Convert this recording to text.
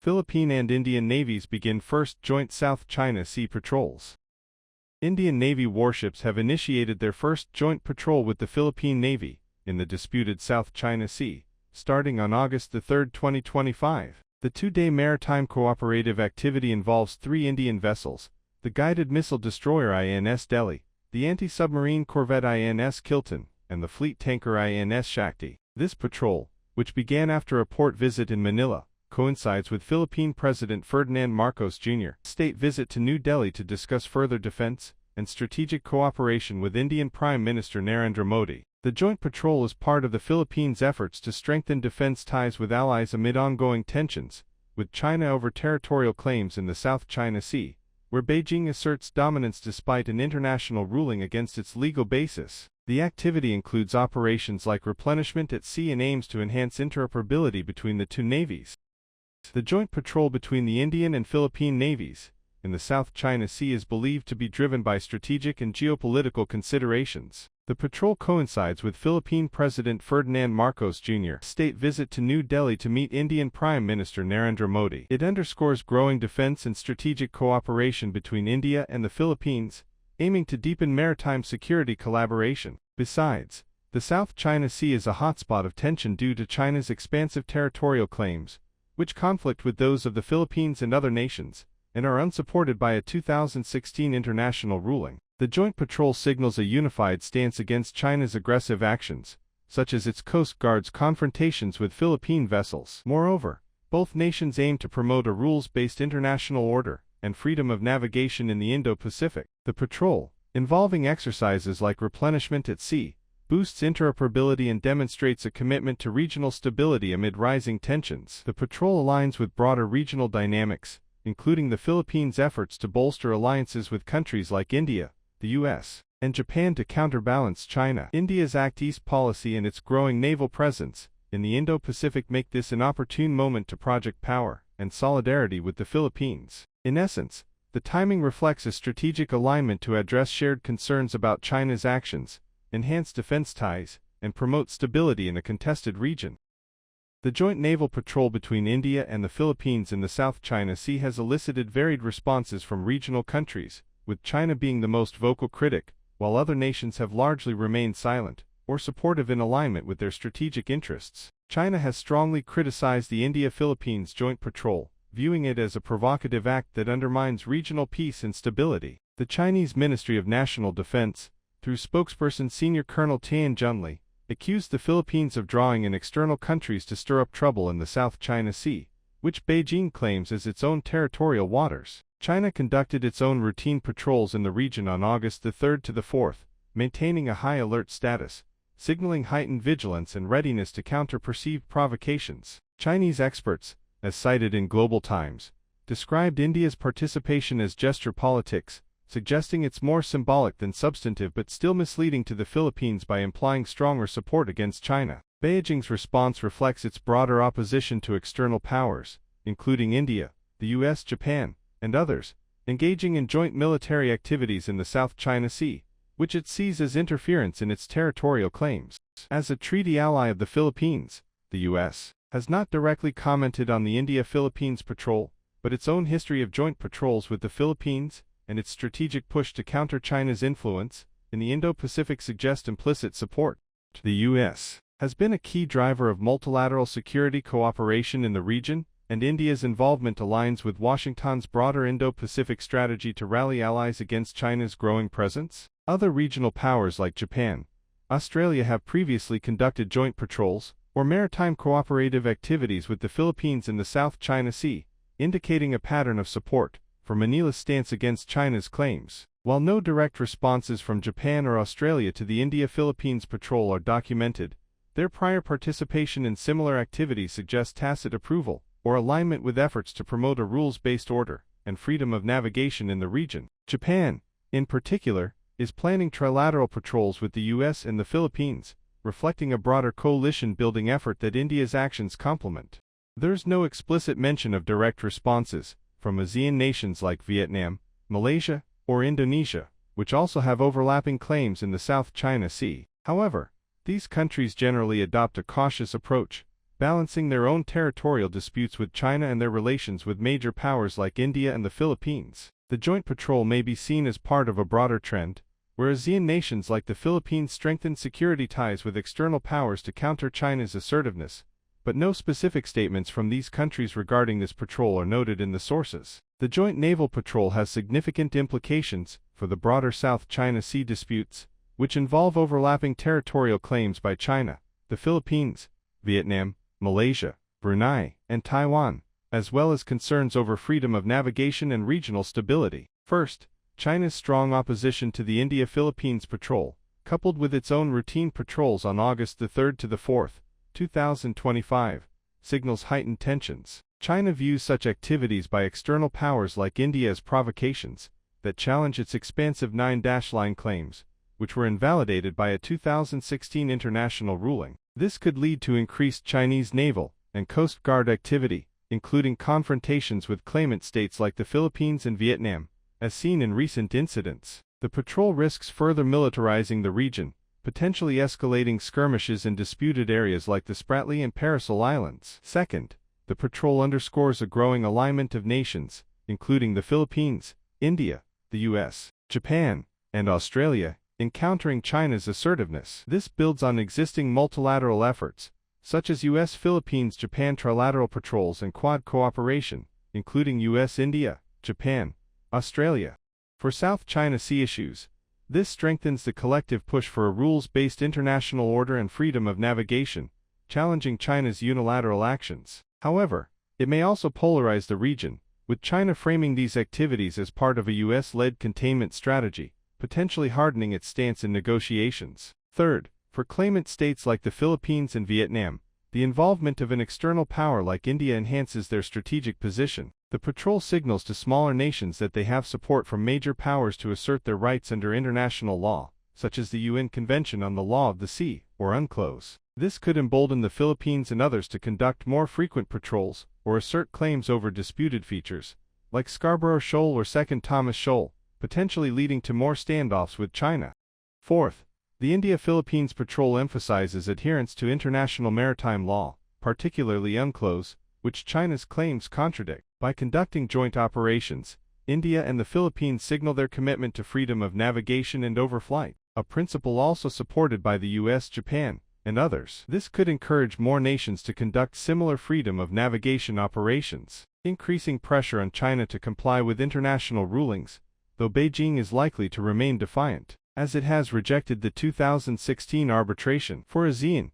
Philippine and Indian navies begin first joint South China Sea patrols. Indian Navy warships have initiated their first joint patrol with the Philippine Navy in the disputed South China Sea, starting on August 3, 2025. The two-day maritime cooperative activity involves 3 Indian vessels, the guided missile destroyer INS Delhi, the anti-submarine corvette INS Kiltan, and the fleet tanker INS Shakti. This patrol, which began after a port visit in Manila, coincides with Philippine President Ferdinand Marcos Jr.'s state visit to New Delhi to discuss further defense and strategic cooperation with Indian Prime Minister Narendra Modi. The joint patrol is part of the Philippines' efforts to strengthen defense ties with allies amid ongoing tensions with China over territorial claims in the South China Sea, where Beijing asserts dominance despite an international ruling against its legal basis. The activity includes operations like replenishment at sea and aims to enhance interoperability between the two navies. The joint patrol between the Indian and Philippine navies in the South China Sea is believed to be driven by strategic and geopolitical considerations. The patrol coincides with Philippine President Ferdinand Marcos Jr.'s state visit to New Delhi to meet Indian Prime Minister Narendra Modi. It underscores growing defense and strategic cooperation between India and the Philippines, aiming to deepen maritime security collaboration. Besides, the South China Sea is a hotspot of tension due to China's expansive territorial claims, which conflict with those of the Philippines and other nations, and are unsupported by a 2016 international ruling. The joint patrol signals a unified stance against China's aggressive actions, such as its Coast Guard's confrontations with Philippine vessels. Moreover, both nations aim to promote a rules-based international order and freedom of navigation in the Indo-Pacific. The patrol, involving exercises like replenishment at sea, boosts interoperability and demonstrates a commitment to regional stability amid rising tensions. The patrol aligns with broader regional dynamics, including the Philippines' efforts to bolster alliances with countries like India, the U.S., and Japan to counterbalance China. India's Act East policy and its growing naval presence in the Indo-Pacific make this an opportune moment to project power and solidarity with the Philippines. In essence, the timing reflects a strategic alignment to address shared concerns about China's actions, enhance defense ties, and promote stability in a contested region. The joint naval patrol between India and the Philippines in the South China Sea has elicited varied responses from regional countries, with China being the most vocal critic, while other nations have largely remained silent or supportive in alignment with their strategic interests. China has strongly criticized the India-Philippines joint patrol, viewing it as a provocative act that undermines regional peace and stability. The Chinese Ministry of National Defense, through spokesperson Senior Colonel Tian Junli, accused the Philippines of drawing in external countries to stir up trouble in the South China Sea, which Beijing claims as its own territorial waters. China conducted its own routine patrols in the region on August 3 to 4, maintaining a high alert status, signaling heightened vigilance and readiness to counter perceived provocations. Chinese experts, as cited in Global Times, described India's participation as gesture politics, suggesting it's more symbolic than substantive but still misleading to the Philippines by implying stronger support against China. Beijing's response reflects its broader opposition to external powers, including India, the U.S., Japan, and others, engaging in joint military activities in the South China Sea, which it sees as interference in its territorial claims. As a treaty ally of the Philippines, the U.S. has not directly commented on the India-Philippines patrol, but its own history of joint patrols with the Philippines and its strategic push to counter China's influence in the Indo-Pacific suggest implicit support. The U.S. has been a key driver of multilateral security cooperation in the region, and India's involvement aligns with Washington's broader Indo-Pacific strategy to rally allies against China's growing presence. Other regional powers like Japan, Australia have previously conducted joint patrols or maritime cooperative activities with the Philippines in the South China Sea, indicating a pattern of support for Manila's stance against China's claims. While no direct responses from Japan or Australia to the India-Philippines patrol are documented, their prior participation in similar activities suggests tacit approval or alignment with efforts to promote a rules-based order and freedom of navigation in the region. Japan, in particular, is planning trilateral patrols with the U.S. and the Philippines, reflecting a broader coalition-building effort that India's actions complement. There's no explicit mention of direct responses from ASEAN nations like Vietnam, Malaysia, or Indonesia, which also have overlapping claims in the South China Sea. However, these countries generally adopt a cautious approach, balancing their own territorial disputes with China and their relations with major powers like India and the Philippines. The joint patrol may be seen as part of a broader trend, where ASEAN nations like the Philippines strengthen security ties with external powers to counter China's assertiveness, but no specific statements from these countries regarding this patrol are noted in the sources. The joint naval patrol has significant implications for the broader South China Sea disputes, which involve overlapping territorial claims by China, the Philippines, Vietnam, Malaysia, Brunei, and Taiwan, as well as concerns over freedom of navigation and regional stability. First, China's strong opposition to the India-Philippines patrol, coupled with its own routine patrols on August 3 to 4, 2025, signals heightened tensions. China views such activities by external powers like India as provocations that challenge its expansive nine-line claims, which were invalidated by a 2016 international ruling. This could lead to increased Chinese naval and Coast Guard activity, including confrontations with claimant states like the Philippines and Vietnam, as seen in recent incidents. The patrol risks further militarizing the region, potentially escalating skirmishes in disputed areas like the Spratly and Paracel Islands. Second, the patrol underscores a growing alignment of nations, including the Philippines, India, the US, Japan, and Australia, in countering China's assertiveness. This builds on existing multilateral efforts, such as US-Philippines-Japan trilateral patrols and Quad cooperation, including US-India, Japan, Australia. For South China Sea issues, this strengthens the collective push for a rules-based international order and freedom of navigation, challenging China's unilateral actions. However, it may also polarize the region, with China framing these activities as part of a US-led containment strategy, potentially hardening its stance in negotiations. Third, for claimant states like the Philippines and Vietnam, the involvement of an external power like India enhances their strategic position. The patrol signals to smaller nations that they have support from major powers to assert their rights under international law, such as the UN Convention on the Law of the Sea, or UNCLOS. This could embolden the Philippines and others to conduct more frequent patrols or assert claims over disputed features, like Scarborough Shoal or Second Thomas Shoal, potentially leading to more standoffs with China. Fourth, the India-Philippines patrol emphasizes adherence to international maritime law, particularly UNCLOS, which China's claims contradict. By conducting joint operations, India and the Philippines signal their commitment to freedom of navigation and overflight, a principle also supported by the US, Japan, and others. This could encourage more nations to conduct similar freedom of navigation operations, increasing pressure on China to comply with international rulings, though Beijing is likely to remain defiant, as it has rejected the 2016 arbitration for ASEAN